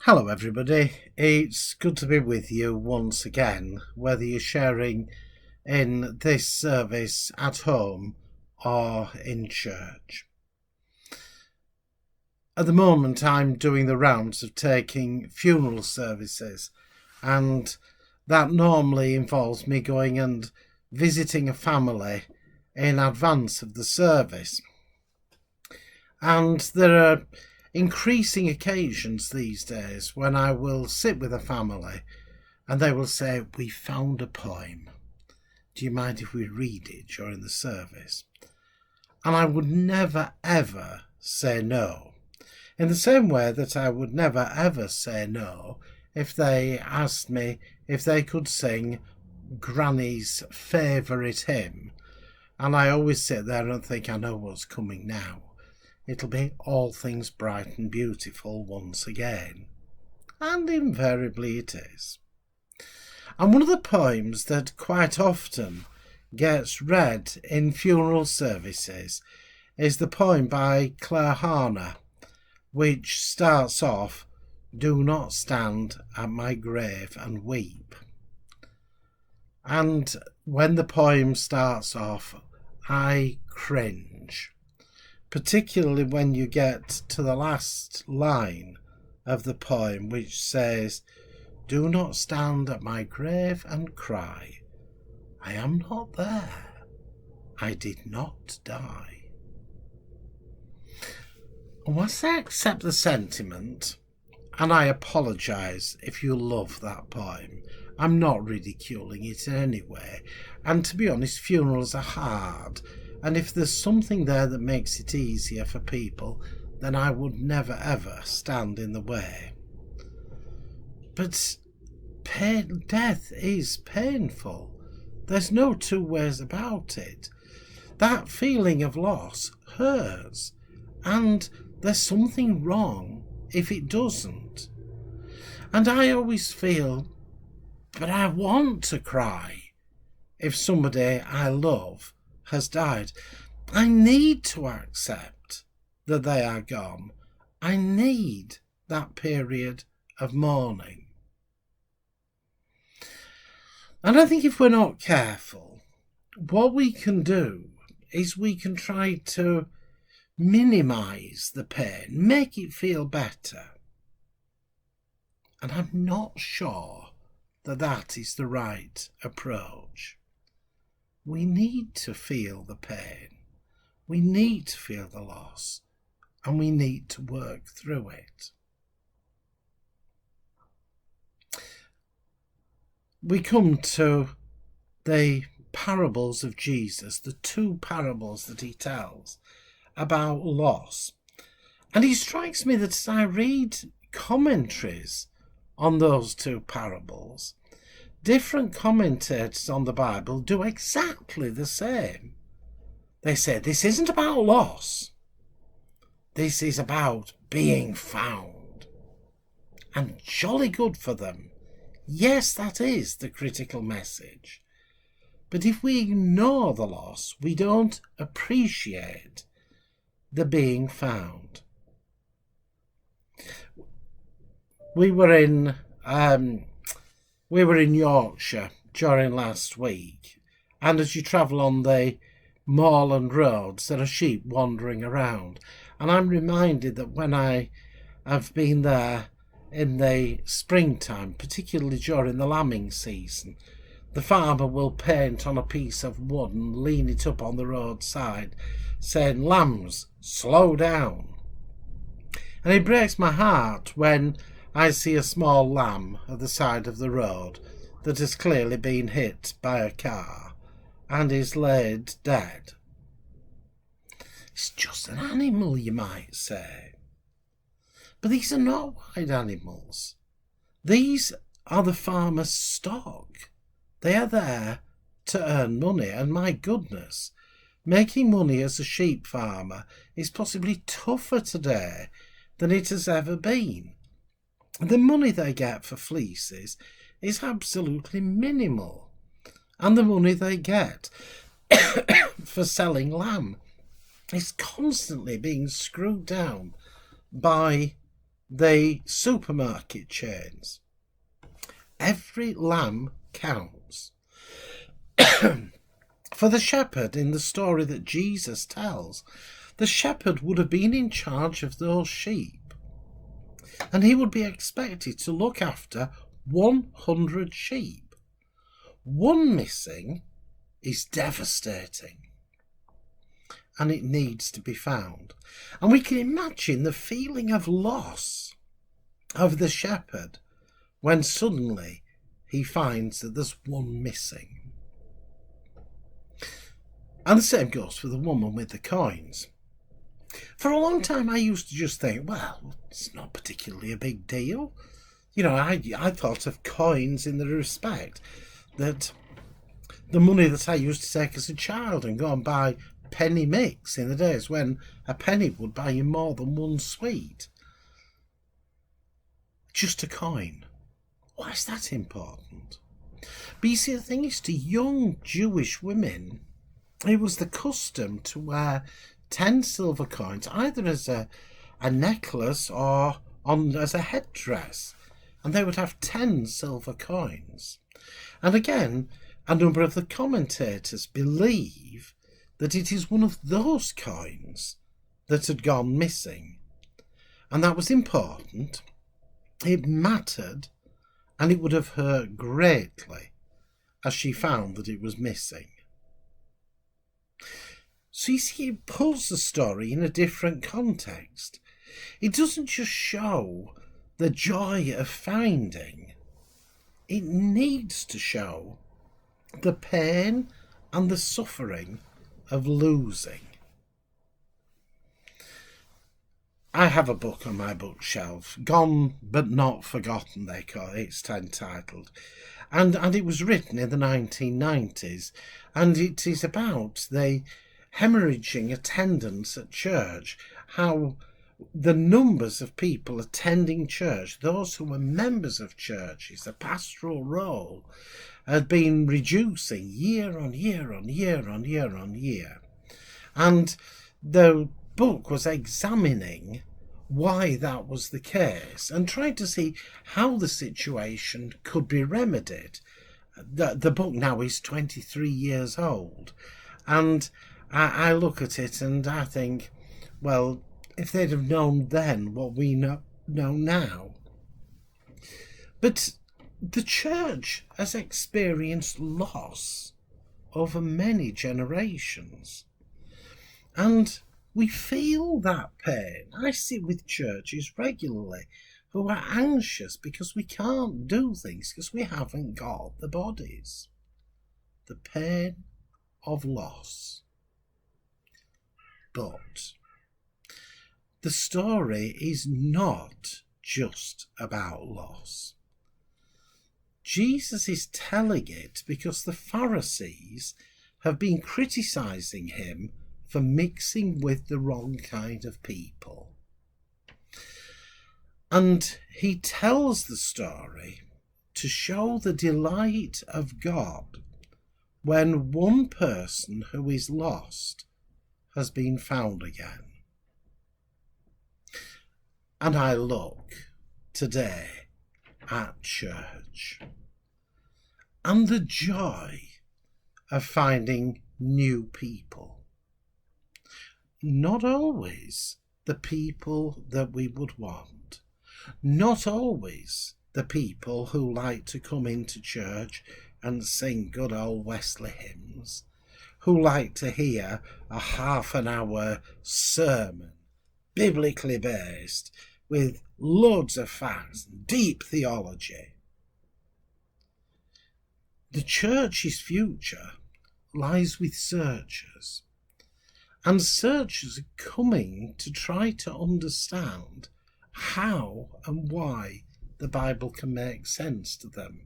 Hello everybody, it's good to be with you once again, whether you're sharing in this service at home or in church. At the moment I'm doing the rounds of taking funeral services, and that normally involves me going and visiting a family in advance of the service. And there are increasing occasions these days when I will sit with a family and they will say, "We found a poem. Do you mind if we read it during the service?" And I would never ever say no. In the same way that I would never ever say no if they asked me if they could sing Granny's favourite hymn. And I always sit there and think, I know what's coming now. It'll be All Things Bright and Beautiful once again. And invariably it is. And one of the poems that quite often gets read in funeral services is the poem by Claire Harner, which starts off, "Do not stand at my grave and weep." And when the poem starts off, I cringe. Particularly when you get to the last line of the poem, which says, "Do not stand at my grave and cry. I am not there. I did not die." And whilst I accept the sentiment, and I apologise if you love that poem, I'm not ridiculing it in any way. And to be honest, funerals are hard. And if there's something there that makes it easier for people, then I would never ever stand in the way. But death is painful. There's no two ways about it. That feeling of loss hurts, and there's something wrong if it doesn't. And I always feel, but I want to cry if somebody I love has died. I need to accept that they are gone. I need that period of mourning. And I think if we're not careful, what we can do is we can try to minimise the pain, make it feel better. And I'm not sure that that is the right approach. We need to feel the pain, we need to feel the loss, and we need to work through it. We come to the parables of Jesus, the two parables that he tells about loss. And it strikes me that as I read commentaries on those two parables, different commentators on the Bible do exactly the same. They say this isn't about loss. This is about being found. And jolly good for them. Yes, that is the critical message. But if we ignore the loss, we don't appreciate the being found. We were in Yorkshire during last week, and as you travel on the moorland roads, there are sheep wandering around. And I'm reminded that when I have been there in the springtime, particularly during the lambing season, the farmer will paint on a piece of wood and lean it up on the roadside, saying, "Lambs, slow down." And it breaks my heart when I see a small lamb at the side of the road that has clearly been hit by a car and is laid dead. It's just an animal, you might say. But these are not wild animals. These are the farmer's stock. They are there to earn money, and my goodness, making money as a sheep farmer is possibly tougher today than it has ever been. The money they get for fleeces is absolutely minimal, and the money they get for selling lamb is constantly being screwed down by the supermarket chains. Every lamb counts. For the shepherd in the story that Jesus tells, the shepherd would have been in charge of those sheep, and he would be expected to look after 100 sheep. One missing is devastating, and it needs to be found. And we can imagine the feeling of loss of the shepherd when suddenly he finds that there's one missing. And the same goes for the woman with the coins. For a long time I used to just think, well, it's not particularly a big deal. You know, I thought of coins in the respect that the money that I used to take as a child and go and buy penny mix in the days when a penny would buy you more than one sweet. Just a coin. Why is that important? But you see, the thing is, to young Jewish women, it was the custom to wear 10 silver coins, either as a necklace or as a headdress, and they would have 10 silver coins. And again, a number of the commentators believe that it is one of those coins that had gone missing. And that was important. It mattered, and it would have hurt greatly as she found that it was missing. So you see, it pulls the story in a different context. It doesn't just show the joy of finding. It needs to show the pain and the suffering of losing. I have a book on my bookshelf, Gone But Not Forgotten, they call it. It's entitled. And it was written in the 1990s, and it is about the hemorrhaging attendance at church, how the numbers of people attending church, those who were members of churches, the pastoral role, had been reducing year on year on year on year on year. And the book was examining why that was the case and trying to see how the situation could be remedied. The book now is 23 years old, and I look at it and I think, well, if they'd have known then what we know now. But the church has experienced loss over many generations, and we feel that pain. I sit with churches regularly who are anxious because we can't do things because we haven't got the bodies. The pain of loss. But the story is not just about loss. Jesus is telling it because the Pharisees have been criticizing him for mixing with the wrong kind of people. And he tells the story to show the delight of God when one person who is lost has been found again. And I look today at church and the joy of finding new people. Not always the people that we would want. Not always the people who like to come into church and sing good old Wesley hymns, who like to hear a half-an-hour sermon, biblically based, with loads of facts, deep theology. The church's future lies with searchers, and searchers are coming to try to understand how and why the Bible can make sense to them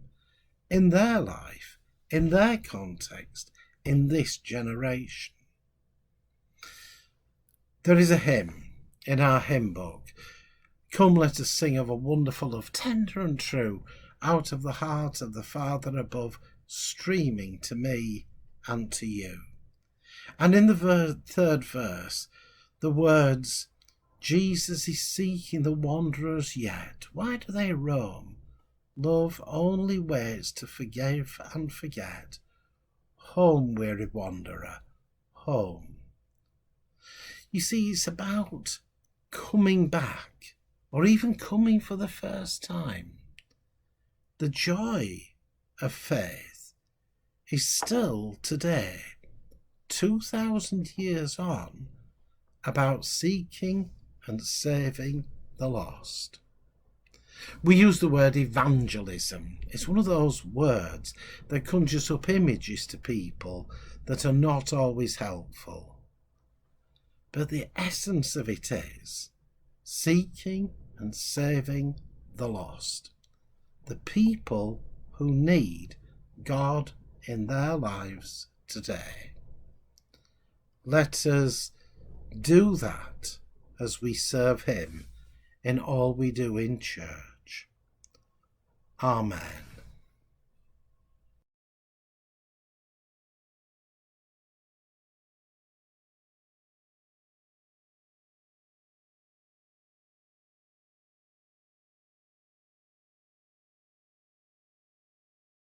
in their life, in their context, in this generation. There is a hymn in our hymn book, "Come, let us sing of a wonderful love, tender and true, out of the heart of the Father above, streaming to me and to you." And in the third verse, the words, Jesus is seeking the wanderers yet. Why do they roam? Love only waits to forgive and forget. Home, weary wanderer, home. You see, it's about coming back, or even coming for the first time. The joy of faith is still today, 2,000 years on, about seeking and saving the lost. We use the word evangelism. It's one of those words that conjures up images to people that are not always helpful. But the essence of it is seeking and saving the lost, the people who need God in their lives today. Let us do that as we serve him in all we do in church. Amen.